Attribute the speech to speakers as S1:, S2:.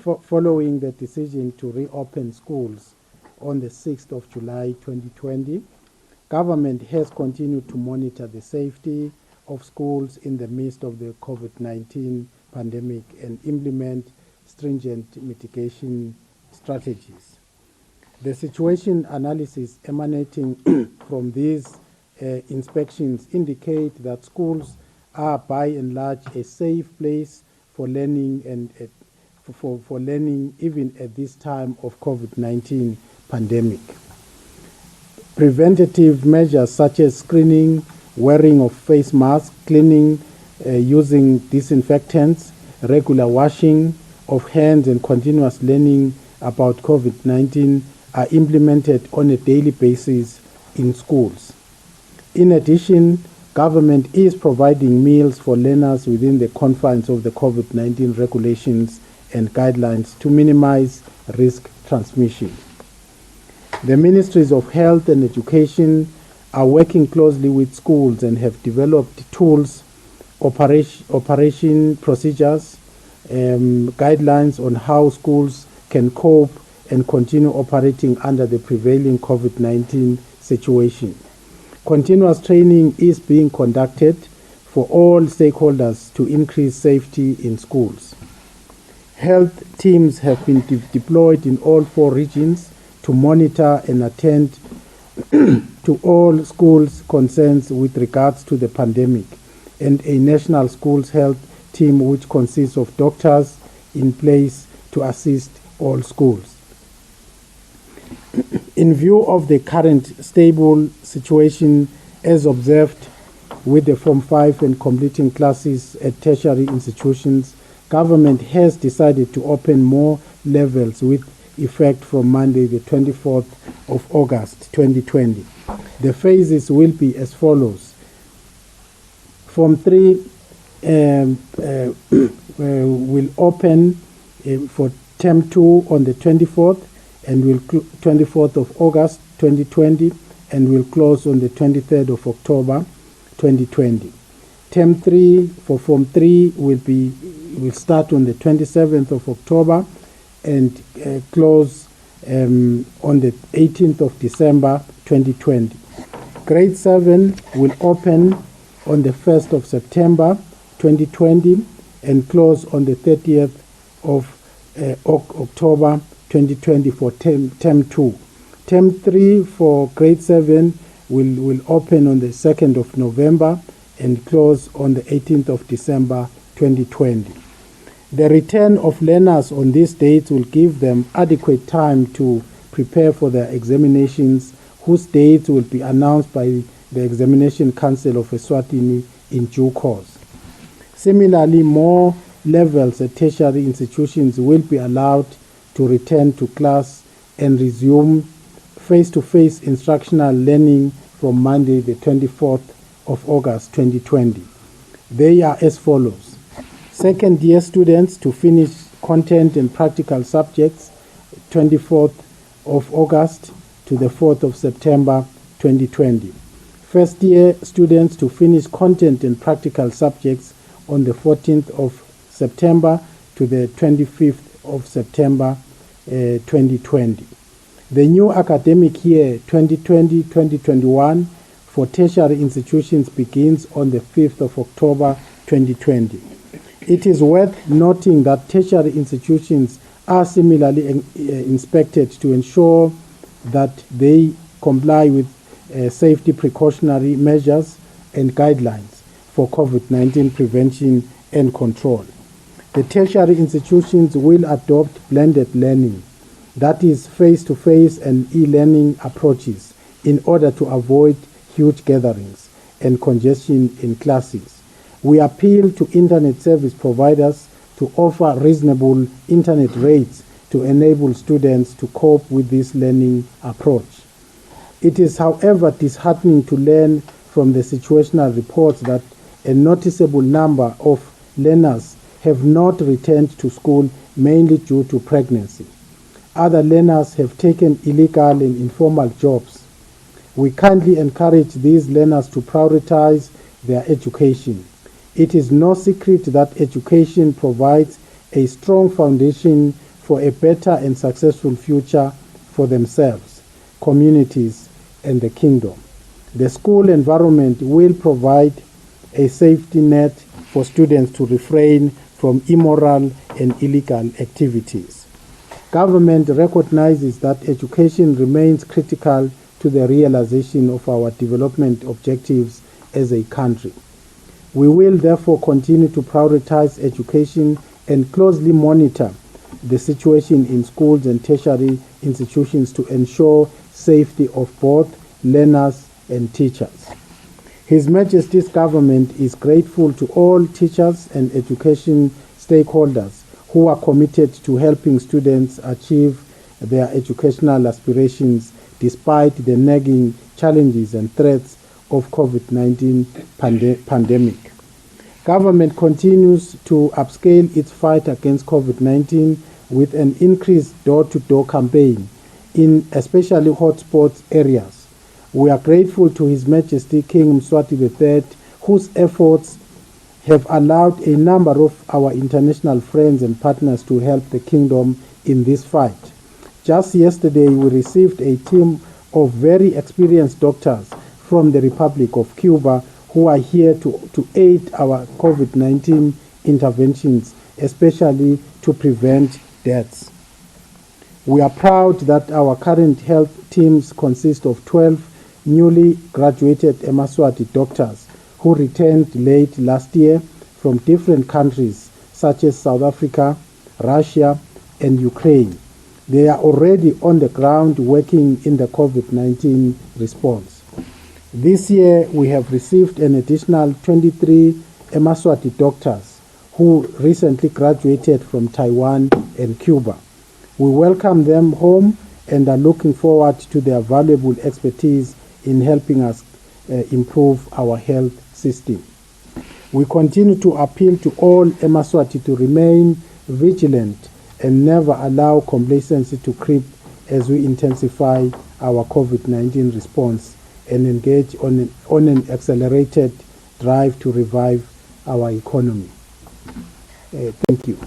S1: following the decision to reopen schools on the 6th of July 2020, government has continued to monitor the safety of schools in the midst of the COVID-19 pandemic and implement stringent mitigation strategies. The situation analysis emanating from these inspections indicate that schools are by and large a safe place for learning and for learning even at this time of COVID-19 pandemic. Preventative measures such as screening, wearing of face masks, cleaning, using disinfectants, regular washing of hands and continuous learning about COVID-19 are implemented on a daily basis in schools. In addition, government is providing meals for learners within the confines of the COVID-19 regulations and guidelines to minimize risk transmission. The Ministries of Health and Education are working closely with schools and have developed tools, operation procedures, guidelines on how schools can cope and continue operating under the prevailing COVID-19 situation. Continuous training is being conducted for all stakeholders to increase safety in schools. Health teams have been deployed in all 4 regions to monitor and attend to all schools' concerns with regards to the pandemic, and a national schools health team which consists of doctors in place to assist all schools. In view of the current stable situation as observed with the Form 5 and completing classes at tertiary institutions, government has decided to open more levels with effect from Monday, the 24th of August 2020. The phases will be as follows. Form 3 will open for Term 2 on the 24th and will 24th of August 2020 and will close on the 23rd of October 2020. Term 3 for Form 3 will start on the 27th of October and close on the 18th of December 2020. Grade 7 will open on the 1st of September 2020 and close on the 30th of October 2020 for Term 2. Term 3 for Grade 7 will open on the 2nd of November and close on the 18th of December 2020. The return of learners on these dates will give them adequate time to prepare for their examinations, whose dates will be announced by the Examination Council of Eswatini in due course. Similarly, more levels at tertiary institutions will be allowed to return to class and resume face-to-face instructional learning from Monday, the 24th of August 2020. They are as follows. Second year students to finish content and practical subjects 24th of August to the 4th of September 2020. First year students to finish content and practical subjects on the 14th of September to the 25th of September 2020. The new academic year 2020-2021 for tertiary institutions begins on the 5th of October 2020. It is worth noting that tertiary institutions are similarly inspected to ensure that they comply with safety precautionary measures and guidelines for COVID-19 prevention and control. The tertiary institutions will adopt blended learning, that is face-to-face and e-learning approaches, in order to avoid huge gatherings and congestion in classes. We appeal to internet service providers to offer reasonable internet rates to enable students to cope with this learning approach. It is, however, disheartening to learn from the situational reports that a noticeable number of learners have not returned to school mainly due to pregnancy. Other learners have taken illegal and informal jobs. We kindly encourage these learners to prioritize their education. It is no secret that education provides a strong foundation for a better and successful future for themselves, communities, and the kingdom. The school environment will provide a safety net for students to refrain from immoral and illegal activities. Government recognizes that education remains critical to the realization of our development objectives as a country. We will therefore continue to prioritize education and closely monitor the situation in schools and tertiary institutions to ensure safety of both learners and teachers. His Majesty's government is grateful to all teachers and education stakeholders who are committed to helping students achieve their educational aspirations despite the nagging challenges and threats of COVID-19 pandemic. Government continues to upscale its fight against COVID-19 with an increased door-to-door campaign in especially hotspots areas. We are grateful to His Majesty King Mswati III, whose efforts have allowed a number of our international friends and partners to help the kingdom in this fight. Just yesterday, we received a team of very experienced doctors from the Republic of Cuba who are here to aid our COVID-19 interventions, especially to prevent deaths. We are proud that our current health teams consist of 12 newly graduated Eswatini doctors who returned late last year from different countries such as South Africa, Russia, and Ukraine. They are already on the ground working in the COVID-19 response. This year, we have received an additional 23 Eswatini doctors who recently graduated from Taiwan and Cuba. We welcome them home and are looking forward to their valuable expertise in helping us improve our health system. We continue to appeal to all Eswatini to remain vigilant and never allow complacency to creep as we intensify our COVID-19 response and engage on an accelerated drive to revive our economy. Thank you.